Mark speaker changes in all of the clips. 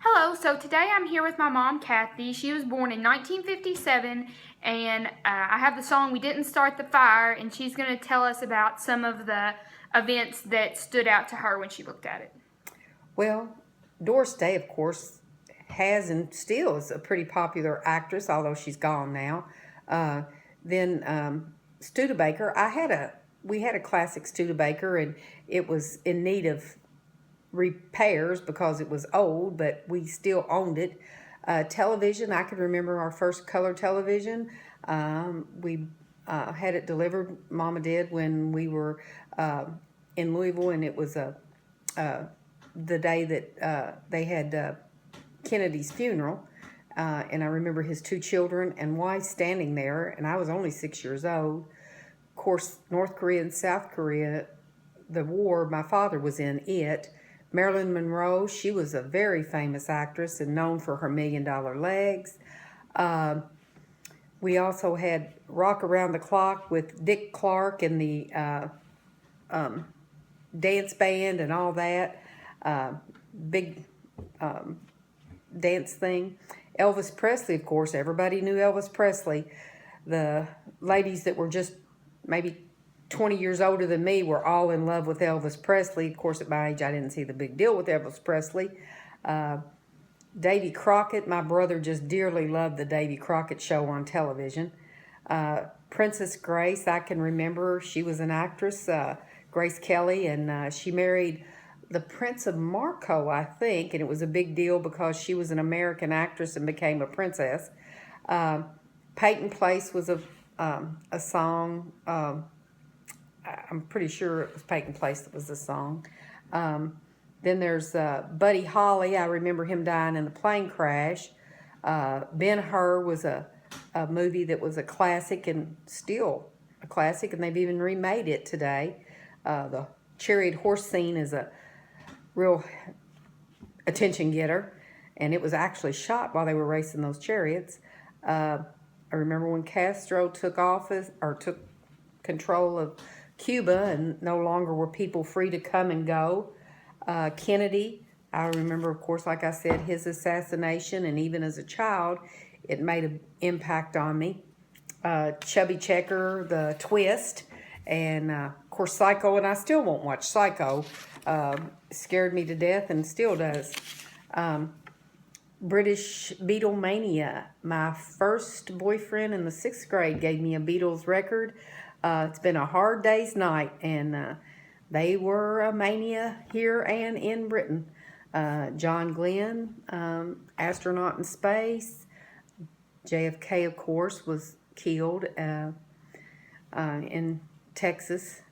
Speaker 1: Hello, so today I'm here with my mom, Kathy. She was born in 1957, and I have the song We Didn't Start the Fire, and she's going to tell us about some of the events that stood out to her when she looked at it.
Speaker 2: Well, Doris Day, of course, has and still is a pretty popular actress, although she's gone now. Uh, then Studebaker, we had a classic Studebaker, and it was in need of repairs because it was old, but we still owned it. Television, I can remember our first color television. We had it delivered, Mama did, when we were uh, in Louisville, and it was uh, the day that they had Kennedy's funeral. And I remember his two children and wife standing there, and I was only 6 years old. Of course, North Korea and South Korea, the war, my father was in it. Marilyn Monroe, she was a very famous actress and known for her $1 million legs. Uh, we also had Rock Around the Clock with Dick Clark and the dance band and all that. Uh, Big dance thing. Elvis Presley, of course, everybody knew Elvis Presley. The ladies that were just maybe 20 years older than me were all in love with Elvis Presley. Of course, at my age, I didn't see the big deal with Elvis Presley. Uh, Davy Crockett, my brother just dearly loved the Davy Crockett show on television. Princess Grace, I can remember, she was an actress, Grace Kelly, and she married the Prince of Marco, I think, and it was a big deal because she was an American actress and became a princess. Uh, Peyton Place was a song. I'm pretty sure it was Peyton Place that was the song. Um, then there's Buddy Holly. I remember him dying in the plane crash. Ben-Hur was a movie that was a classic and still a classic, and they've even remade it today. The chariot horse scene is a real attention getter, and it was actually shot while they were racing those chariots. I remember when Castro took office or took control of Cuba, and no longer were people free to come and go. Kennedy, I remember, of course, like I said, his assassination, and even as a child, it made an impact on me. Chubby Checker, The Twist, and of course Psycho, and I still won't watch Psycho. Scared me to death and still does. British Beatlemania. My first boyfriend in the 6th grade gave me a Beatles record. It's been a hard day's night, and they were a mania here and in Britain. John Glenn, astronaut in space. JFK, of course, was killed in Texas.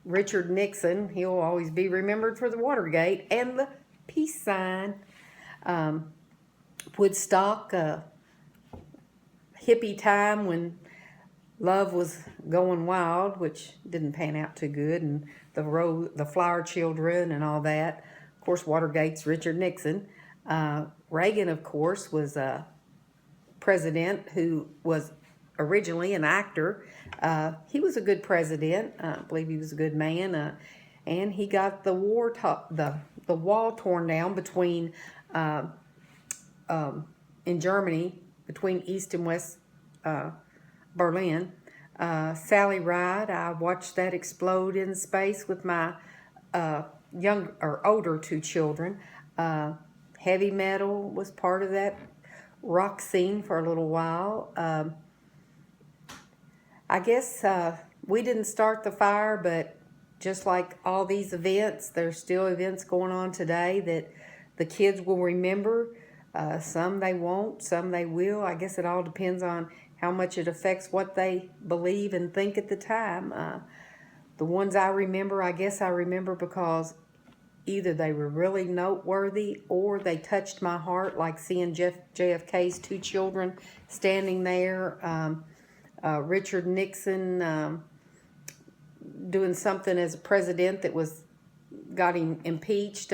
Speaker 2: Richard Nixon, he'll always be remembered for the Watergate and the peace sign. Woodstock, hippie time when love was going wild, which didn't pan out too good, and the flower children and all that. Of course, Watergate's Richard Nixon. Reagan, of course, was a president who was originally an actor. He was a good president. I believe he was a good man, and he got the wall torn down between in Germany between East and West Berlin. Sally Ride, I watched that explode in space with my young or older two children. Heavy metal was part of that rock scene for a little while. I guess we didn't start the fire, but just like all these events, there's still events going on today that the kids will remember. Some they won't, some they will. I guess it all depends on how much it affects what they believe and think at the time. The ones I remember, I guess I remember because either they were really noteworthy or they touched my heart, like seeing JFK's two children standing there. Richard Nixon doing something as a president that got him impeached.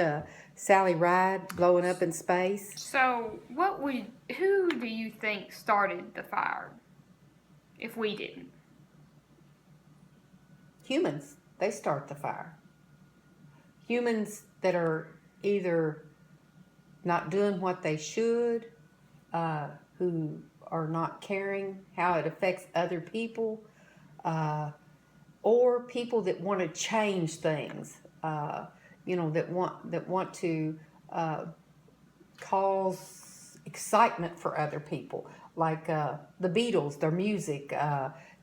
Speaker 2: Sally Ride blowing up in space.
Speaker 1: So, who do you think started the fire if we didn't?
Speaker 2: Humans, they start the fire. Humans that are either not doing what they should, who are not caring how it affects other people, or people that want to change things, that want to cause excitement for other people, like the Beatles, their music,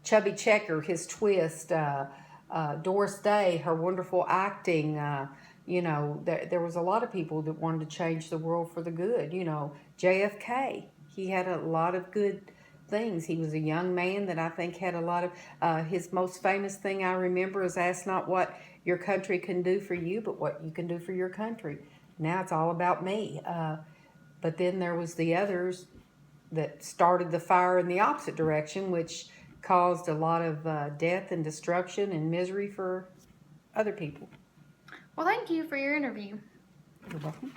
Speaker 2: Chubby Checker, his twist, Doris Day, her wonderful acting. There was a lot of people that wanted to change the world for the good. JFK, he had a lot of good things. He was a young man that I think had a lot of, his most famous thing I remember is ask not what your country can do for you, but what you can do for your country. Now it's all about me. But then there was the others that started the fire in the opposite direction, which caused a lot of death and destruction and misery for other people.
Speaker 1: Well, thank you for your interview.
Speaker 2: You're welcome.